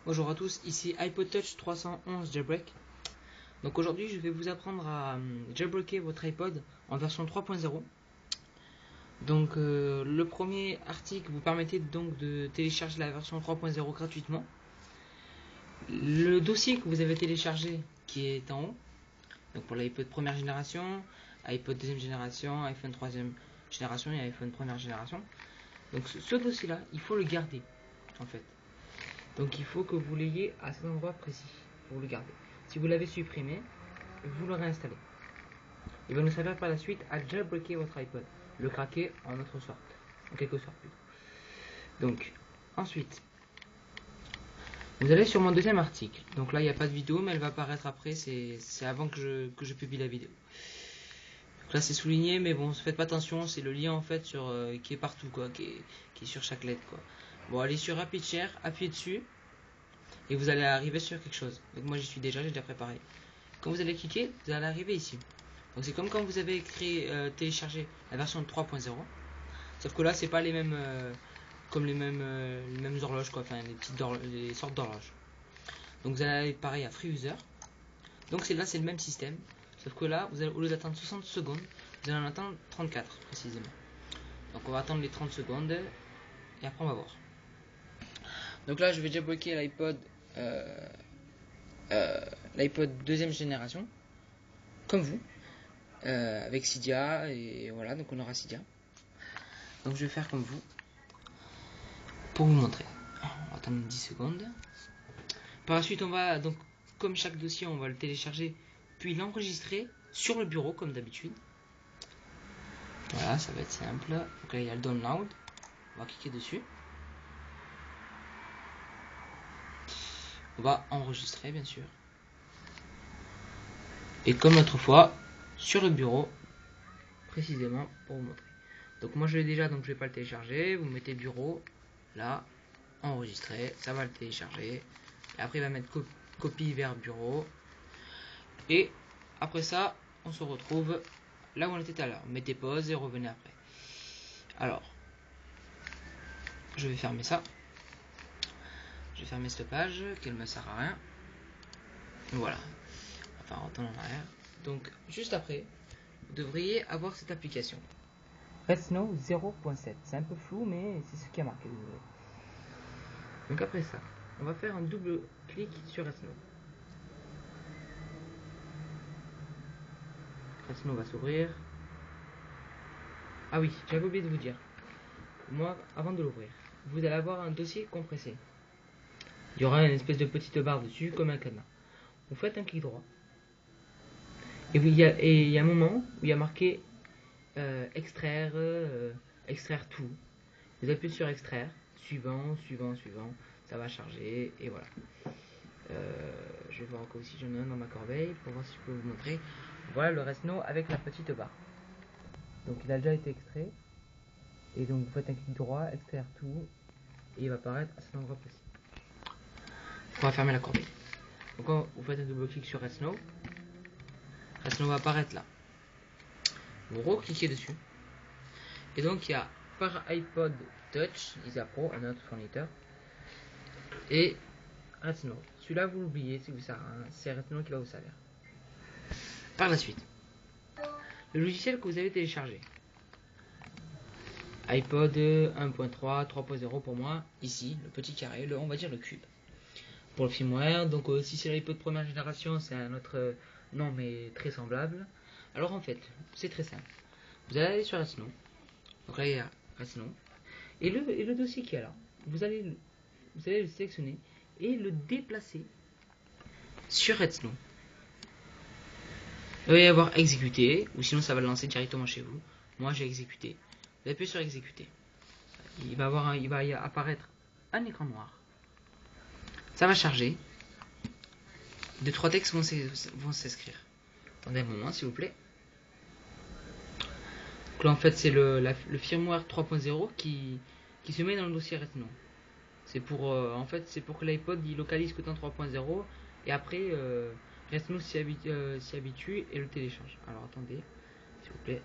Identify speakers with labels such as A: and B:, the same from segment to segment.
A: Bonjour à tous, ici iPod Touch 311 Jailbreak. Donc aujourd'hui je vais vous apprendre à jailbreaker votre iPod en version 3.0. Donc le premier article vous permettait donc de télécharger la version 3.0 gratuitement. Le dossier que vous avez téléchargé qui est en haut, donc pour l'iPod première génération, iPod deuxième génération, iPhone troisième génération et iPhone première génération. Donc ce dossier là, il faut le garder en fait. Donc il faut que vous l'ayez à cet endroit précis pour le garder. Si vous l'avez supprimé, vous le réinstallez. Il va nous servir par la suite à jailbreaker votre iPod, le craquer en quelque sorte plutôt. Donc ensuite, vous allez sur mon deuxième article. Donc là il n'y a pas de vidéo, mais elle va apparaître après. C'est avant que je publie la vidéo. Donc là c'est souligné, mais bon, faites pas attention, c'est le lien en fait qui est partout quoi, qui est sur chaque lettre quoi. Bon, allez sur Rapid Share, appuyez dessus et vous allez arriver sur quelque chose. Donc moi j'y suis déjà, j'ai déjà préparé. Quand vous allez cliquer, vous allez arriver ici. Donc c'est comme quand vous avez téléchargé la version 3.0, sauf que là c'est pas les mêmes comme les mêmes horloges quoi, enfin les sortes d'horloges. Donc vous allez aller pareil à Free User. Donc là c'est le même système, sauf que là vous allez, au lieu d'attendre 60 secondes, vous allez en attendre 34 précisément. Donc on va attendre les 30 secondes et après on va voir. Donc là je vais jailbreaker l'iPod deuxième génération, comme vous, avec Cydia, et voilà, donc on aura Cydia. Donc je vais faire comme vous, pour vous montrer. On va attendre 10 secondes. Par la suite on va, donc comme chaque dossier, on va le télécharger, puis l'enregistrer sur le bureau, comme d'habitude. Voilà, ça va être simple. Donc là il y a le download, on va cliquer dessus. On va enregistrer bien sûr. Et comme l'autre fois, sur le bureau, précisément pour vous montrer. Donc moi je l'ai déjà, donc je vais pas le télécharger. Vous mettez bureau, là, enregistrer, ça va le télécharger. Et après il va mettre copie vers bureau. Et après ça, on se retrouve là où on était tout à l'heure. Mettez pause et revenez après. Alors, je vais fermer ça. Je vais fermer cette page, qu'elle me sert à rien. Voilà. Enfin, retourne en arrière. Donc, juste après, vous devriez avoir cette application. Resno 0.7. C'est un peu flou, mais c'est ce qui a marqué. Donc après ça, on va faire un double clic sur Resno. Resno va s'ouvrir. Ah oui, j'avais oublié de vous dire. Moi, avant de l'ouvrir, vous allez avoir un dossier compressé. Il y aura une espèce de petite barre dessus, comme un cadenas. Vous faites un clic droit. Et il y a un moment où il y a marqué extraire tout. Vous appuyez sur extraire, suivant, ça va charger, et voilà. Je vais voir encore si j'en ai un dans ma corbeille pour voir si je peux vous montrer. Voilà le Resno avec la petite barre. Donc il a déjà été extrait. Et donc vous faites un clic droit, extraire tout, et il va apparaître à cet endroit précis. On va fermer la corbeille. Donc quand vous faites un double clic sur Resno, Resno va apparaître là. Vous recliquez dessus. Et donc il y a par iPod Touch, Isa Pro, un autre fournisseur, et Resno. Celui-là vous l'oubliez si vous sert à rien, c'est Resno qui va vous servir. Par la suite, le logiciel que vous avez téléchargé. iPod 1.3, 3.0 pour moi, ici, le petit carré, on va dire le cube. Pour le firmware, donc si c'est l'iPod première génération, c'est un autre nom mais très semblable. Alors en fait, c'est très simple. Vous allez aller sur Resno, donc là il y a Resno, et le dossier qui est là, vous allez le sélectionner et le déplacer sur Resno. Il va y avoir exécuter, ou sinon ça va le lancer directement chez vous. Moi j'ai exécuté. Vous appuyez sur exécuter. Il va y apparaître un écran noir. Ça va charger. 2-3 textes vont s'écrire. Attendez un moment s'il vous plaît. Donc là en fait c'est le firmware 3.0 qui se met dans le dossier Resno. C'est pour en fait c'est pour que l'iPod il localise que dans 3.0 et après Resno s'y habitue et le télécharge. Alors attendez s'il vous plaît.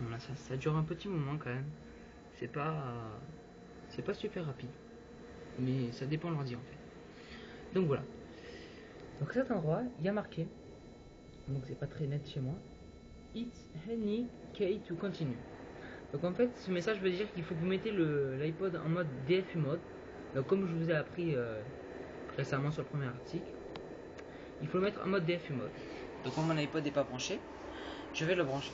A: Bon, là ça dure un petit moment quand même. C'est pas super rapide. Mais ça dépend de l'ordi en fait. Donc voilà. Donc cet endroit, il y a marqué, donc c'est pas très net chez moi, It's any key to continue. Donc en fait, ce message veut dire qu'il faut que vous mettez l'iPod en mode DFU mode. Donc comme je vous ai appris récemment sur le premier article, il faut le mettre en mode DFU mode. Donc comme mon iPod n'est pas branché, je vais le brancher.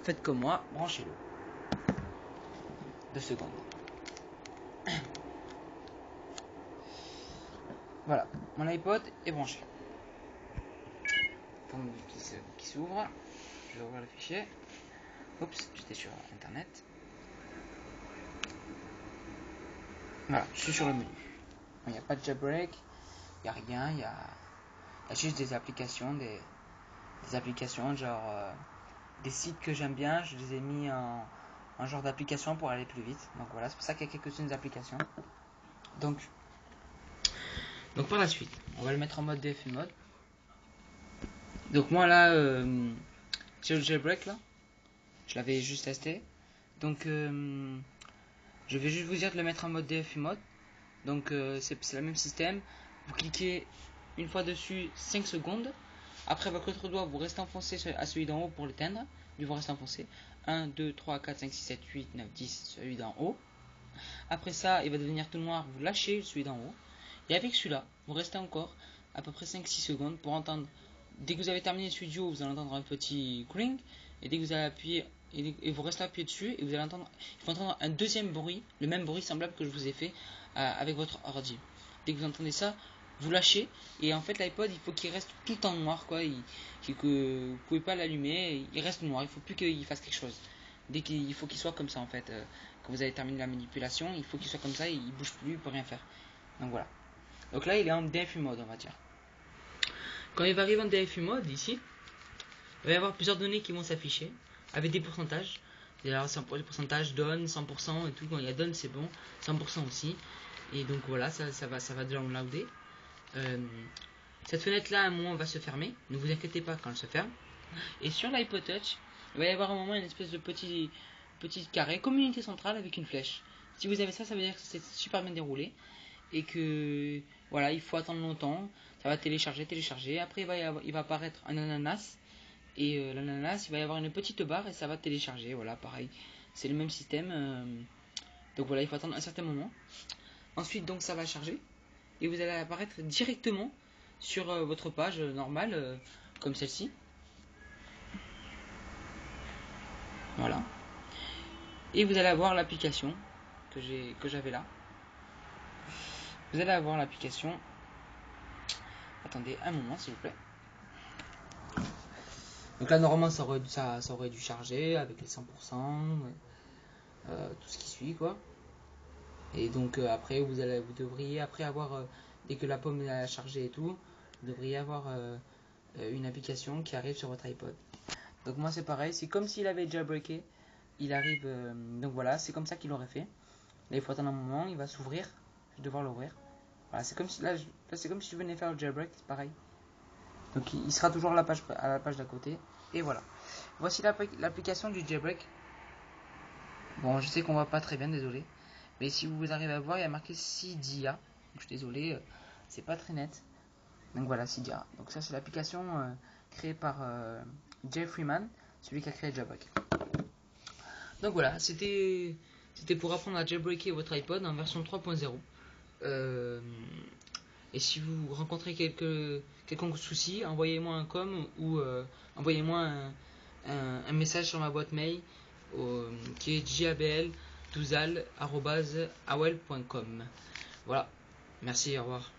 A: Faites comme moi, branchez-le. 2 secondes. Voilà, mon iPod est branché. Pour qui s'ouvre, je vais ouvrir le fichier. Oups, j'étais sur internet. Voilà, je suis sur le menu. Il n'y a pas de jailbreak, il n'y a rien, il y a juste des applications, des applications genre des sites que j'aime bien, je les ai mis en genre d'application pour aller plus vite. Donc voilà, c'est pour ça qu'il y a quelques-unes applications. Donc par la suite, on va le mettre en mode DFU mode. Donc moi là, j'ai le jailbreak là, je l'avais juste testé. Donc je vais juste vous dire de le mettre en mode DFU mode. Donc c'est le même système. Vous cliquez une fois dessus 5 secondes. Après avec l'autre doigt vous restez enfoncé à celui d'en haut pour l'éteindre. Vous restez enfoncé 1, 2, 3, 4, 5, 6, 7, 8, 9, 10, celui d'en haut. Après ça il va devenir tout noir, vous lâchez celui d'en haut. Et avec celui-là vous restez encore à peu près 5-6 secondes pour entendre. Dès que vous avez terminé le studio, vous allez entendre un petit cling. Et dès que vous allez appuyer, et vous restez appuyé dessus, et vous allez entendre, il faut entendre un deuxième bruit, le même bruit semblable que je vous ai fait avec votre ordi. Dès que vous entendez ça, vous lâchez. Et en fait, l'iPod, il faut qu'il reste tout le temps noir, quoi. Que vous pouvez pas l'allumer, il reste noir. Il faut plus qu'il fasse quelque chose. Il faut qu'il soit comme ça, en fait. Quand vous avez terminé la manipulation, il faut qu'il soit comme ça, il bouge plus, il peut rien faire. Donc voilà. Donc là, il est en DFU mode, on va dire. Quand il va arriver en DFU mode, ici, il va y avoir plusieurs données qui vont s'afficher avec des pourcentages. Il y a les pourcentages done, 100% et tout. Quand il y a done, c'est bon, 100% aussi. Et donc voilà, ça va downloader. Cette fenêtre là à un moment va se fermer. Ne vous inquiétez pas quand elle se ferme. Et sur l'iPod Touch, il va y avoir un moment une espèce de petit carré comme une unité centrale avec une flèche. Si vous avez ça, ça veut dire que c'est super bien déroulé. Et que voilà, il faut attendre longtemps. Ça va télécharger. Après il va apparaître un ananas. Et l'ananas, il va y avoir une petite barre et ça va télécharger. Voilà, pareil. C'est le même système. Donc voilà, il faut attendre un certain moment. Ensuite, donc ça va charger. Et vous allez apparaître directement sur votre page normale, comme celle-ci. Voilà. Et vous allez avoir l'application que j'avais là. Vous allez avoir l'application. Attendez un moment, s'il vous plaît. Donc là, normalement, ça aurait dû charger avec les 100%, tout ce qui suit, quoi. Et donc après, vous devriez, après avoir, dès que la pomme est chargée et tout, vous devriez avoir une application qui arrive sur votre iPod. Donc moi, c'est pareil, c'est comme s'il avait jailbreaké. Il arrive, donc voilà, c'est comme ça qu'il aurait fait. Là, il faut attendre un moment, il va s'ouvrir. Je vais devoir l'ouvrir. Voilà, c'est comme si là, c'est comme si je venais faire le jailbreak, c'est pareil. Donc il sera toujours à la page d'à côté. Et voilà. Voici l'application du jailbreak. Bon, je sais qu'on voit pas très bien, désolé. Mais si vous arrivez à voir, il y a marqué Cydia. Donc je suis désolé, c'est pas très net. Donc voilà, Cydia. Donc ça, c'est l'application créée par Jay Freeman, celui qui a créé Jailbreak. Donc voilà, c'était pour apprendre à jailbreaker votre iPod en version 3.0. Et si vous rencontrez quelconque souci, envoyez-moi un com ou envoyez-moi un message sur ma boîte mail qui est jabl12al@awel.com. Voilà, merci, au revoir.